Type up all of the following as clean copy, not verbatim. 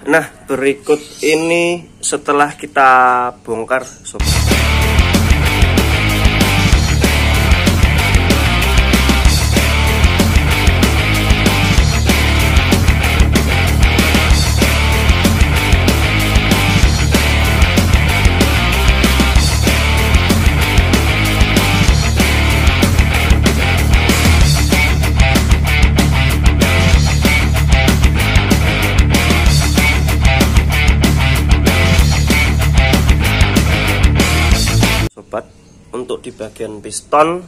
Nah, berikut ini setelah kita bongkar sobat. Untuk di bagian piston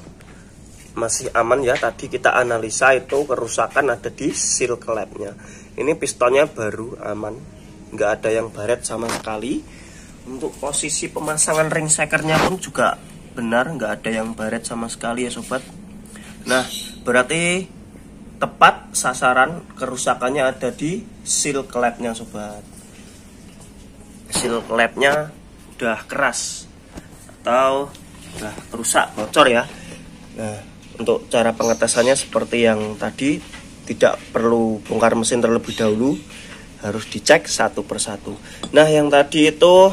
masih aman ya. Tadi kita analisa itu kerusakan ada di seal klepnya. Ini pistonnya baru aman, nggak ada yang baret sama sekali. Untuk posisi pemasangan ring shakernya pun juga benar, nggak ada yang baret sama sekali ya sobat. Nah, berarti tepat sasaran, kerusakannya ada di seal klepnya sobat. Seal klepnya udah keras atau udah rusak, bocor ya. Nah, untuk cara pengetesannya seperti yang tadi, tidak perlu bongkar mesin terlebih dahulu, harus dicek satu persatu. Nah, yang tadi itu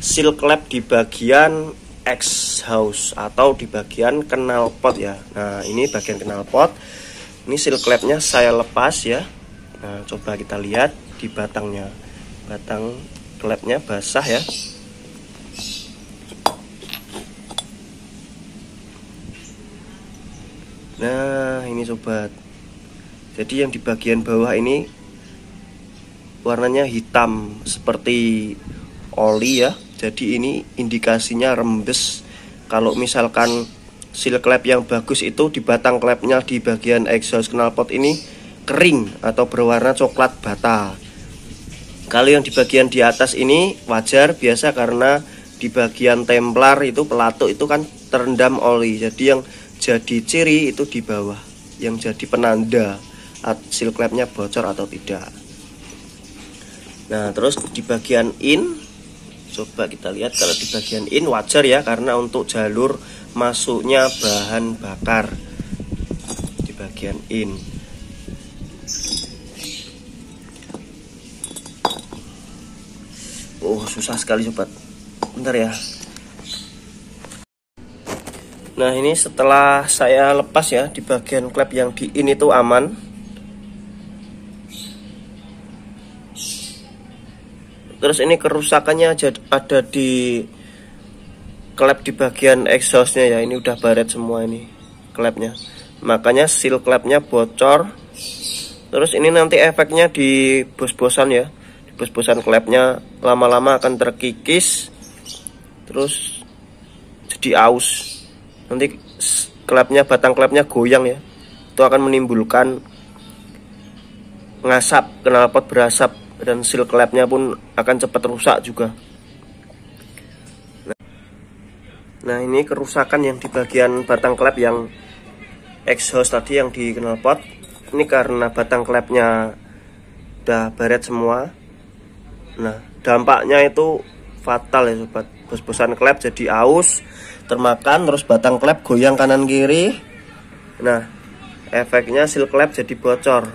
seal klep di bagian exhaust atau di bagian knalpot ya. Nah, ini bagian knalpot. Ini seal klepnya saya lepas ya. Nah, coba kita lihat di batangnya. Batang klepnya basah ya. Nah, ini sobat. Jadi yang di bagian bawah ini warnanya hitam seperti oli ya. Jadi ini indikasinya rembes. Kalau misalkan seal klep yang bagus itu di batang klepnya di bagian exhaust knalpot ini kering atau berwarna coklat bata. Kalau yang di bagian di atas ini wajar, biasa karena di bagian templar itu pelatuk itu kan terendam oli. Jadi yang jadi ciri itu di bawah, yang jadi penanda seal klepnya bocor atau tidak. Nah, terus di bagian in, coba kita lihat. Kalau di bagian in wajar ya, karena untuk jalur masuknya bahan bakar di bagian in. Oh, susah sekali sobat. Bentar ya. Nah, ini setelah saya lepas ya, di bagian klep yang di in itu aman. Terus ini kerusakannya ada di klep di bagian exhaustnya ya. Ini udah baret semua ini klepnya. Makanya seal klepnya bocor. Terus ini nanti efeknya di bos-bosan ya. Di bos-bosan klepnya lama-lama akan terkikis. Terus jadi aus. Nanti klepnya, batang klepnya goyang ya. Itu akan menimbulkan ngasap, knalpot berasap, dan seal klepnya pun akan cepat rusak juga. Nah, ini kerusakan yang di bagian batang klep yang exhaust tadi yang di knalpot. Ini karena batang klepnya udah baret semua. Nah, dampaknya itu fatal ya sobat. Bos-bosan klep jadi aus, termakan, terus batang klep goyang kanan kiri. Nah, efeknya seal klep jadi bocor.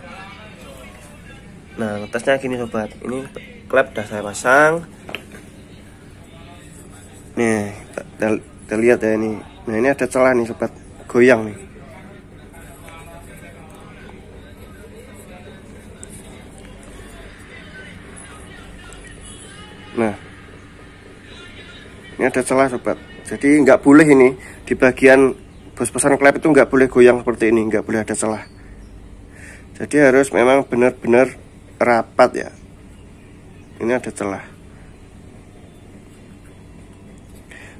Nah, ngetesnya gini sobat. Ini klep udah saya pasang. Nih, kita lihat ya ini. Nah, ini ada celah nih sobat, goyang nih. Nah, ini ada celah sobat. Jadi nggak boleh ini di bagian bos-bosan klep itu nggak boleh goyang seperti ini, nggak boleh ada celah. Jadi harus memang benar-benar rapat ya. Ini ada celah.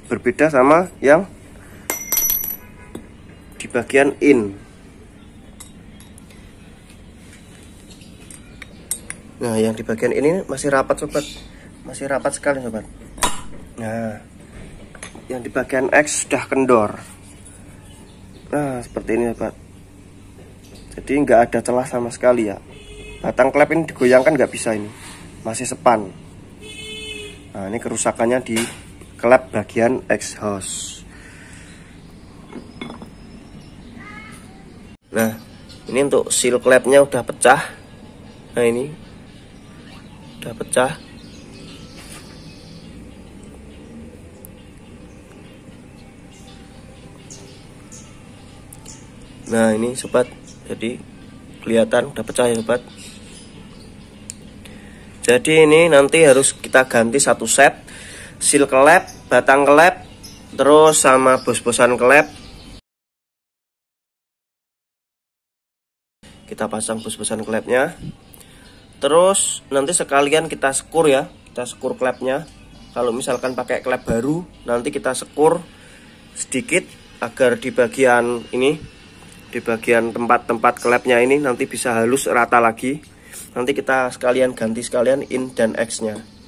Berbeda sama yang di bagian in. Nah, yang di bagian ini masih rapat sobat. Masih rapat sekali sobat. Nah, yang di bagian X sudah kendor. Nah, seperti ini sobat. Jadi nggak ada celah sama sekali ya. Batang klep ini digoyangkan nggak bisa ini, masih sepan. Nah, ini kerusakannya di klep bagian exhaust. Nah, ini untuk seal klepnya udah pecah. Nah, ini udah pecah. Nah ini sobat, jadi kelihatan udah pecah ya sobat. Jadi ini nanti harus kita ganti satu set seal klep, batang klep, terus sama bos-bosan klep. Kita pasang bos-bosan klepnya. Terus nanti sekalian kita skur ya, kita skur klepnya. Kalau misalkan pakai klep baru, nanti kita skur sedikit agar di bagian ini, di bagian tempat-tempat klepnya ini nanti bisa halus rata lagi. Nanti kita sekalian ganti sekalian in dan X nya.